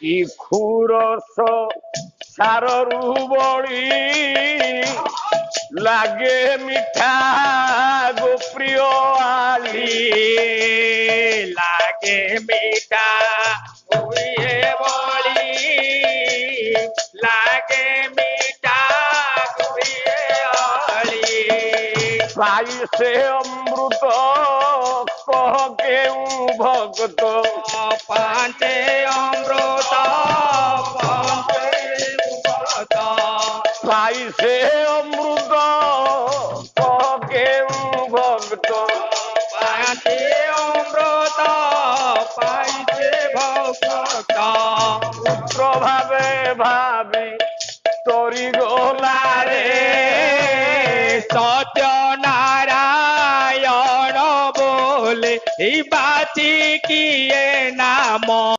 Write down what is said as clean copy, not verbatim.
ଇଖୁରସ ସାରରୁ ବଳି ଲାଗେ ମିଠା ଗୋପ୍ରିୟ ଆଳି লাগে মিঠা গুয়ে বলি লাগে মিঠা গুয়ে অলি পাই সে অমৃত কহ কেউ ভক্ত পাঞ্চে অমৃত পাঞ্চে অমৃত পাই সে অমৃত কহ কেউ ভক্ত পাঞ্চে অমৃত পাইছে ভক্ত পুত্র ভাবে ভাব